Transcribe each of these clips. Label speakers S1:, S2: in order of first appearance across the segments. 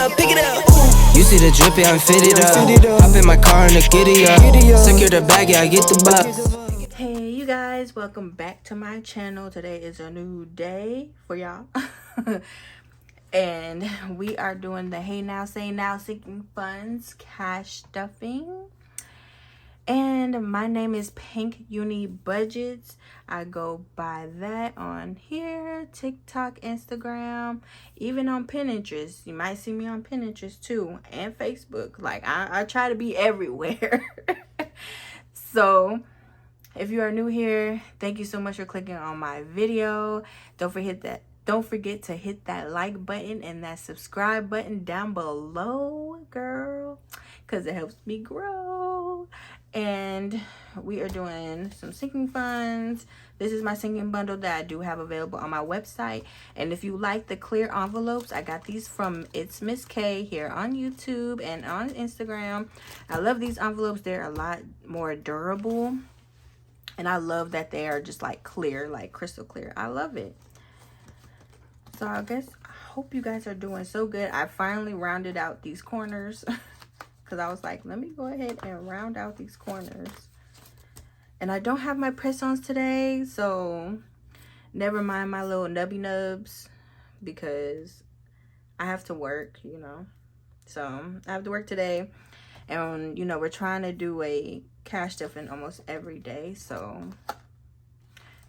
S1: up, pick it up. You see the drippy, I'm fitted up. Hop in my car and the giddy up. Secure the bag, yeah, I get the bucks.
S2: Hey you guys, welcome back to my channel. Today is a new day for y'all. And we are doing the Hey Now Say Now Sinking Funds cash stuffing. And my name is Pink-UniBudgetz. I go by that on here, TikTok, Instagram, even on Pinterest. You might see me on Pinterest too, and Facebook. Like I try to be everywhere. So if you are new here, thank you so much for clicking on my video. Don't forget to hit that like button and that subscribe button down below, girl, because it helps me grow. And we are doing some sinking funds. This is my sinking bundle that I do have available on my website. And if you like the clear envelopes, I got these from It's MissK here on YouTube and on Instagram. I love these envelopes. They're a lot more durable. And I love that they are just like clear, like crystal clear. I love it. So I hope you guys are doing so good. I finally rounded out these corners. Because I was like, let me go ahead and round out these corners. And I don't have my press-ons today, so never mind my little nubby nubs, because I have to work, you know. So I have to work today, and you know, we're trying to do a cash stuffing almost every day. So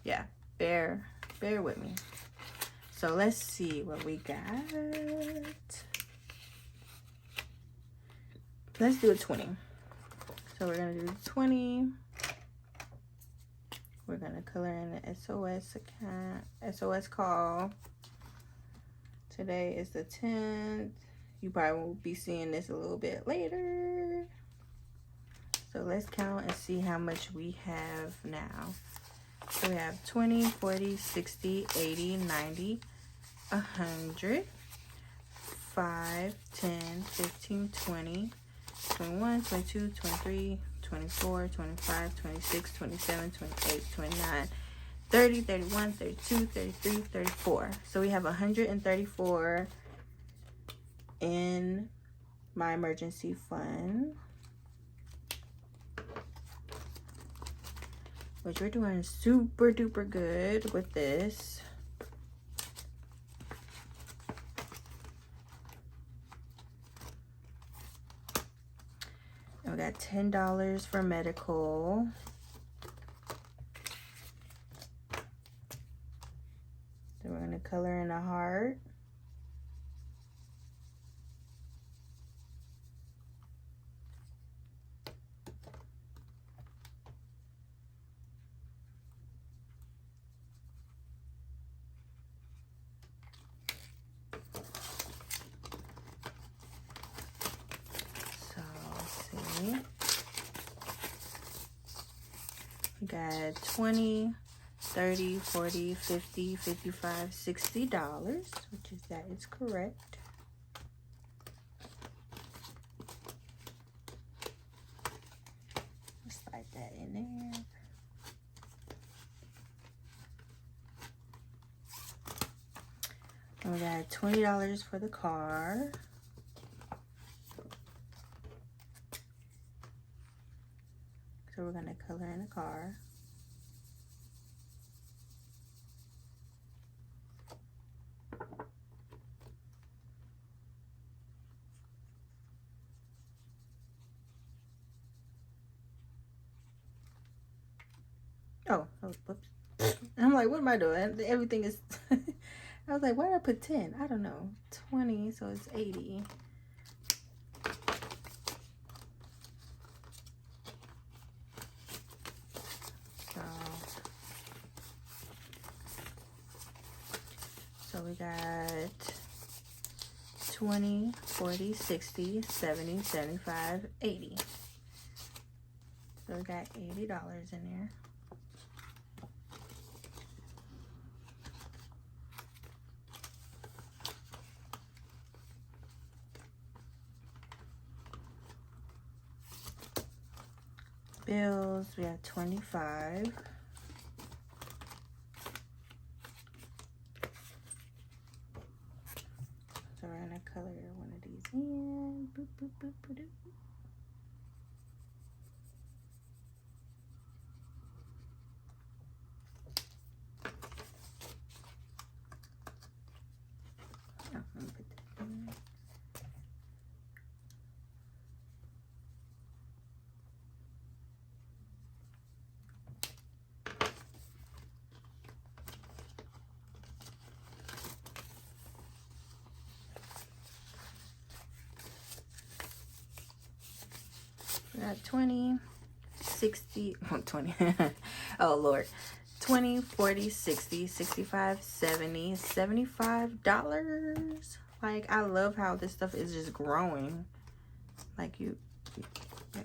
S2: yeah, bear with me. So let's see what we got. Let's do a 20. So we're gonna do 20. We're gonna color in the SOS account, SOS call. Today is the 10th. You probably will be seeing this a little bit later. So let's count and see how much we have now. So we have 20, 40, 60, 80, 90, 100, 5, 10, 15, 20, 21, 22, 23, 24, 25, 26, 27, 28, 29, 30, 31, 32, 33, 34. So we have 134 in my emergency fund, which we're doing super duper good with this. We got $10 for medical. So we're gonna color in a heart. We got 20, 30, 40, 50, 55, $60, which is that is correct. Let's slide that in there. And we got $20 for the car. So we're gonna color in the car. Oh, whoops. I'm like, what am I doing? Everything is, I was like, why did I put 10? I don't know. 20, so it's 80. So we got 20, 40, 60, 70, 75, 80. So we got $80 in there. Bills, we have 25. So we're gonna color one of these And boop, boop, boop, boop, boop. Oh, let me put that in there. We got 20, 60, 20. Oh Lord. 20, 40, 60, 65, 70, $75. Like, I love how this stuff is just growing. Like, yeah,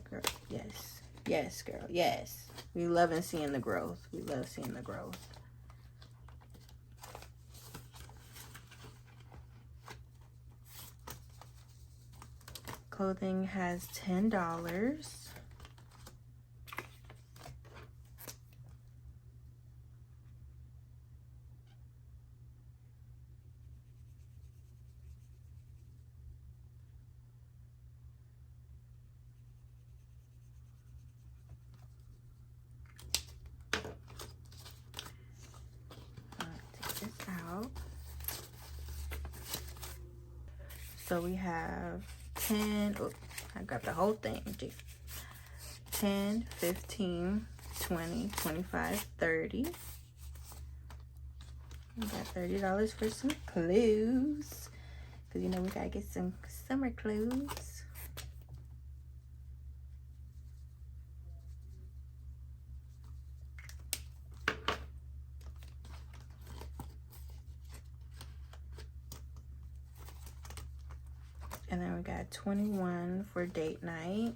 S2: girl, yes. Yes, girl, yes. We love and seeing the growth. We love seeing the growth. Clothing has $10. So we have 10, oh, I grabbed the whole thing, 10, 15, 20, 25, 30. We got $30 for some clothes. Because, you know, we got to get some summer clothes. And then we got 21 for date night.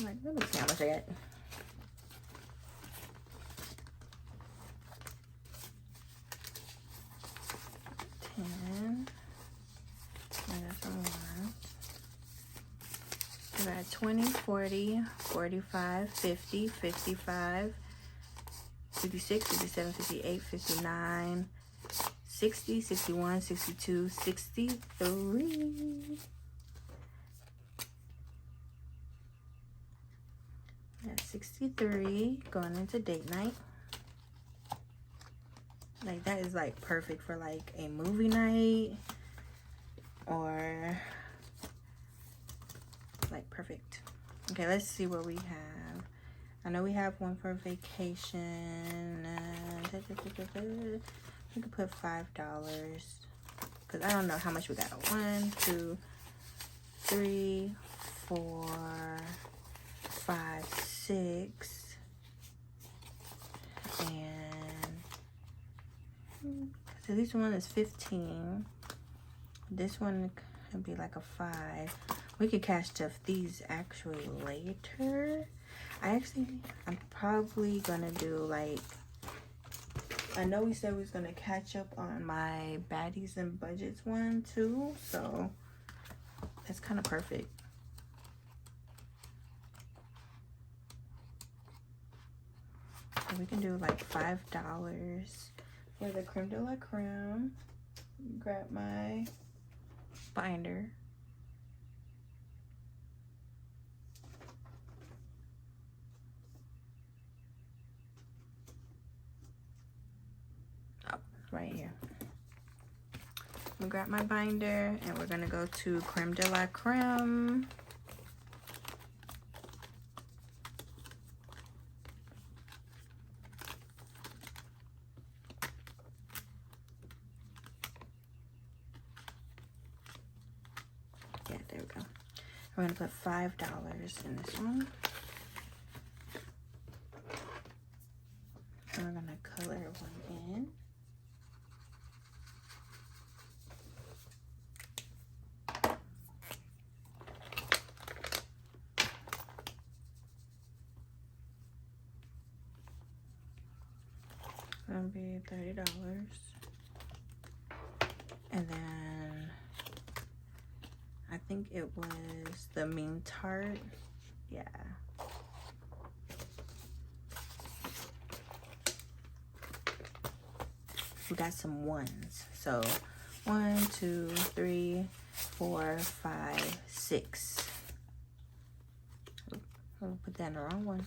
S2: I'm like, let me see how much I got. We got 20, 40, 45, 50, 55, 56, 57, 58, 59, 60, 61, 62, 63. That's 63 going into date night. Like, that is like perfect for like a movie night or like perfect. Okay, let's see what we have. I know we have one for vacation. We could put $5 because I don't know how much we got. 1, 2, 3, 4, 5, 6, and so this one is 15. This one could be like a 5. We could cash stuff these actually later. I'm probably gonna do like, I know we said we was gonna catch up on my Baddies and Budgets one too, so that's kind of perfect. So we can do like $5 for the creme de la creme. Grab my binder. Right here. I'm gonna grab my binder and we're gonna go to creme de la creme. Yeah, there we go. We're gonna put $5 in this one. And we're gonna color one in. gonna be $30. And then I think it was the Mean Tart. Yeah. We got some ones. So 1, 2, 3, 4, 5, 6. I'll put that in the wrong one.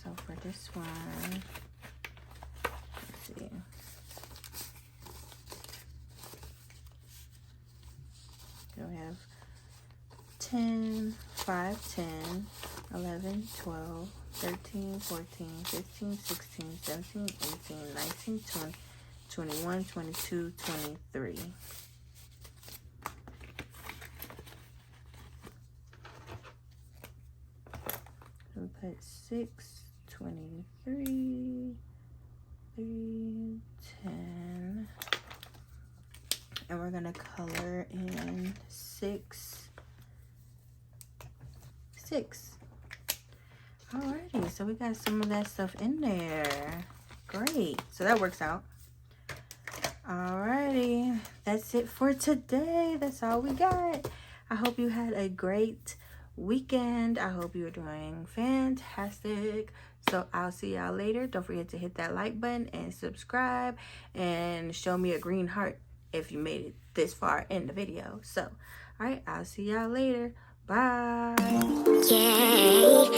S2: So for this one, let's see. So we have 10, 5, 10, 11, 12, 13, 14, 15, 16, 17, 18, 19, 20, 21, 22, 23. We put 6, 23, 3, 10. And we're gonna color in 6, 6. Alrighty, so we got some of that stuff in there. Great, so that works out. Alrighty, that's it for today. That's all we got. I hope you had a great weekend. I hope you're doing fantastic. So I'll see y'all later. Don't forget to hit that like button and subscribe and show me a green heart if you made it this far in the video. So, all right, I'll see y'all later. Bye.
S3: Yeah.